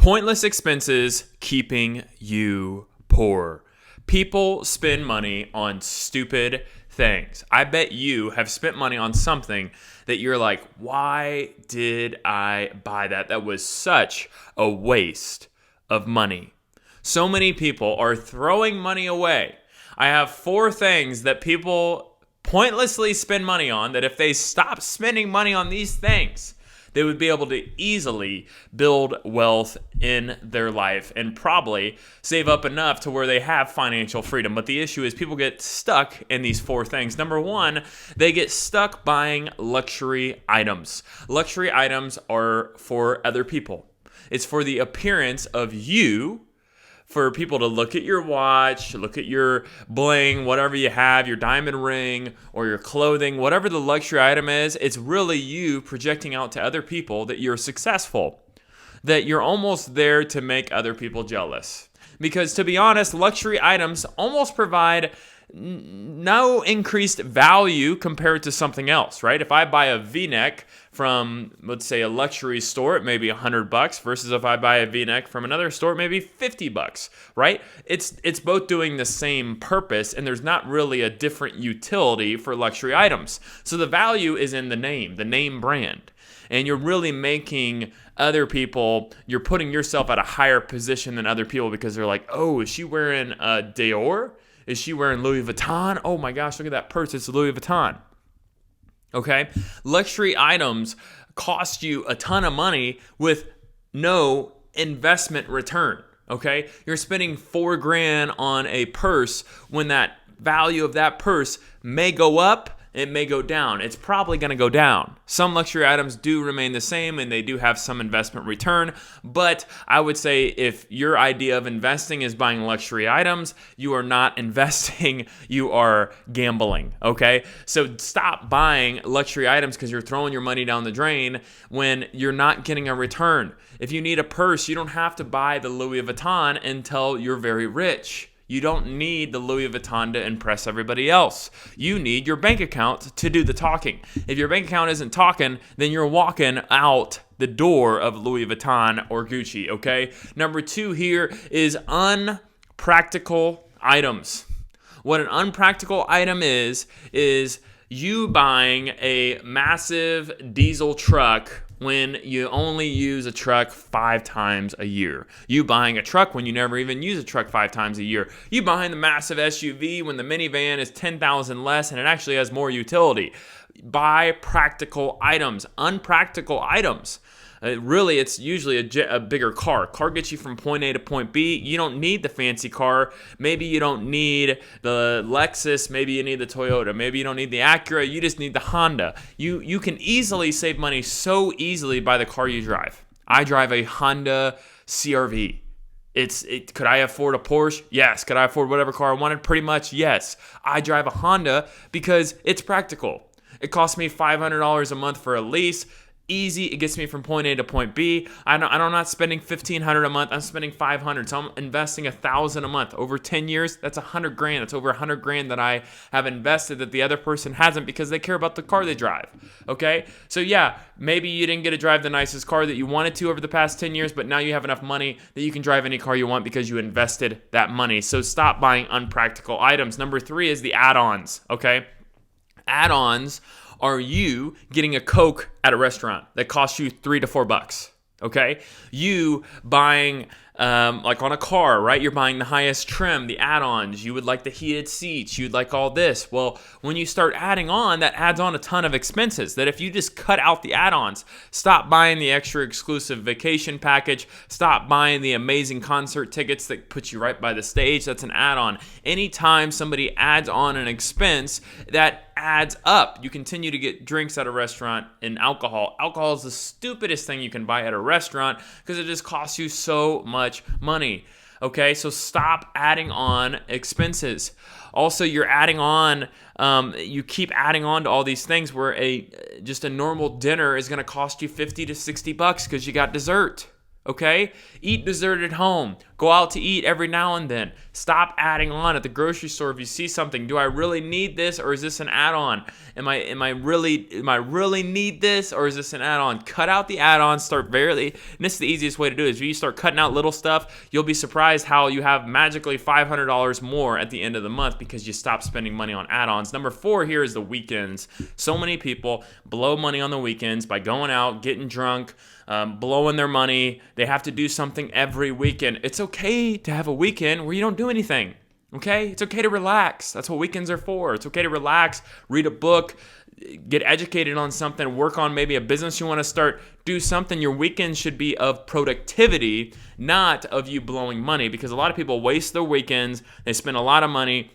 Pointless expenses keeping you poor. People spend money on stupid things. I bet you have spent money on something that you're like, why did I buy that? That was such a waste of money. So many people are throwing money away. I have 4 things that people pointlessly spend money on that if they stop spending money on these things, they would be able to easily build wealth in their life and probably save up enough to where they have financial freedom. But the issue is people get stuck in these 4 things. Number 1, they get stuck buying luxury items. Luxury items are for other people. It's for the appearance of you, for people to look at your watch, look at your bling, whatever you have, your diamond ring or your clothing, whatever the luxury item is, it's really you projecting out to other people that you're successful, that you're almost there to make other people jealous. Because to be honest, luxury items almost provide no increased value compared to something else, right? If I buy a V-neck from, let's say, a luxury store, it may be $100 versus if I buy a V-neck from another store, it may be $50, right? It's both doing the same purpose, and there's not really a different utility for luxury items. So the value is in the name brand. And you're really making other people, you're putting yourself at a higher position than other people because they're like, oh, is she wearing Dior? Is she wearing Louis Vuitton? Oh my gosh, look at that purse. It's Louis Vuitton. Okay? Luxury items cost you a ton of money with no investment return. Okay? You're spending $4,000 on a purse when that value of that purse may go up. It may go down. It's probably going to go down. Some luxury items do remain the same and they do have some investment return. But I would say if your idea of investing is buying luxury items, you are not investing, you are gambling. Okay? So stop buying luxury items because you're throwing your money down the drain when you're not getting a return. If you need a purse, you don't have to buy the Louis Vuitton until you're very rich. You don't need the Louis Vuitton to impress everybody else. You need your bank account to do the talking. If your bank account isn't talking, then you're walking out the door of Louis Vuitton or Gucci, okay? Number 2 here is unpractical items. What an unpractical item is you buying a massive diesel truck when you only use a truck 5 times a year. You buying a truck when you never even use a truck 5 times a year. You buying the massive SUV when the minivan is $10,000 less and it actually has more utility. Buy practical items, unpractical items. Really, it's usually a bigger car. Car gets you from point A to point B. You don't need the fancy car. Maybe you don't need the Lexus. Maybe you need the Toyota. Maybe you don't need the Acura. You just need the Honda. You can easily save money so easily by the car you drive. I drive a Honda CR-V. Could I afford a Porsche? Yes. Could I afford whatever car I wanted? Pretty much, yes. I drive a Honda because it's practical. It costs me $500 a month for a lease. Easy. It gets me from point A to point B. I'm not spending $1,500 a month. I'm spending $500. So I'm investing $1,000 a month. Over 10 years, that's $100,000. That's over $100,000 that I have invested that the other person hasn't because they care about the car they drive. Okay? So yeah, maybe you didn't get to drive the nicest car that you wanted to over the past 10 years, but now you have enough money that you can drive any car you want because you invested that money. So stop buying unpractical items. Number 3 is the add-ons. Okay? Add-ons are you getting a Coke at a restaurant that costs you $3 to $4, okay? You buying, like on a car, right? You're buying the highest trim, the add-ons. You would like the heated seats. You'd like all this. Well, when you start adding on, that adds on a ton of expenses that if you just cut out the add-ons, stop buying the extra exclusive vacation package, stop buying the amazing concert tickets that put you right by the stage, that's an add-on. Anytime somebody adds on an expense, that adds up. You continue to get drinks at a restaurant and alcohol. Alcohol is the stupidest thing you can buy at a restaurant because it just costs you so much money. Okay, so stop adding on expenses. Also, you're adding on, you keep adding on to all these things where just a normal dinner is going to cost you $50 to $60 because you got dessert. Okay? Eat dessert at home. Go out to eat every now and then. Stop adding on at the grocery store if you see something. Do I really need this, or is this an add-on? Am I really need this, or is this an add-on? Cut out the add-ons. Start and this is the easiest way to do it. Is if you start cutting out little stuff, you'll be surprised how you have magically $500 more at the end of the month because you stop spending money on add-ons. Number 4 here is the weekends. So many people blow money on the weekends by going out, getting drunk, blowing their money. They have to do something every weekend. It's okay to have a weekend where you don't do anything. Okay? It's okay to relax. That's what weekends are for. It's okay to relax, read a book, get educated on something, work on maybe a business you want to start, do something. Your weekend should be of productivity, not of you blowing money, because a lot of people waste their weekends. They spend a lot of money.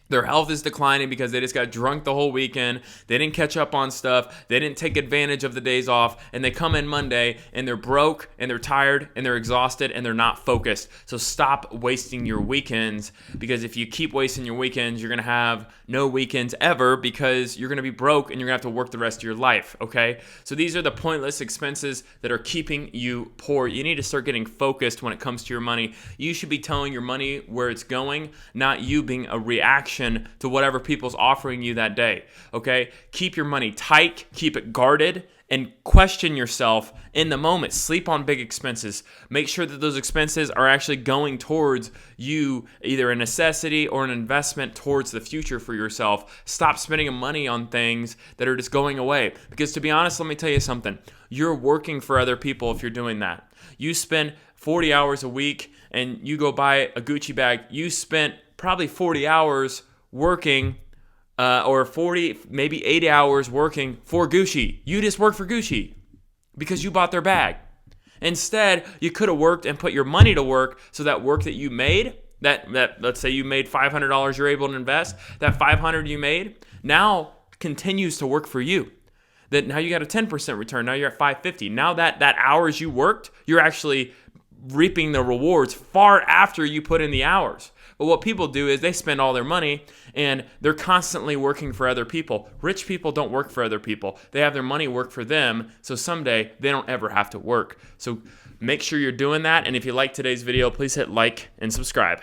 Their health is declining because they just got drunk the whole weekend. They didn't catch up on stuff. They didn't take advantage of the days off. And they come in Monday and they're broke and they're tired and they're exhausted and they're not focused. So stop wasting your weekends, because if you keep wasting your weekends, you're going to have no weekends ever, because you're going to be broke and you're going to have to work the rest of your life. Okay? So these are the pointless expenses that are keeping you poor. You need to start getting focused when it comes to your money. You should be telling your money where it's going, not you being a reaction to whatever people's offering you that day. Okay? Keep your money tight, keep it guarded, and question yourself in the moment. Sleep on big expenses. Make sure that those expenses are actually going towards you, either a necessity or an investment towards the future for yourself. Stop spending money on things that are just going away. Because to be honest, let me tell you something. You're working for other people if you're doing that. You spend 40 hours a week and you go buy a Gucci bag. You spent probably 40 hours working or 40, maybe 80 hours working for Gucci. You just work for Gucci because you bought their bag. Instead, you could have worked and put your money to work, so that work that you made, that let's say you made $500 you're able to invest, that $500 you made now continues to work for you. That now you got a 10% return. Now you're at $550. Now that hours you worked, you're actually reaping the rewards far after you put in the hours. But what people do is they spend all their money and they're constantly working for other people. Rich people don't work for other people. They have their money work for them, so someday they don't ever have to work. So make sure you're doing that. And if you like today's video, please hit like and subscribe.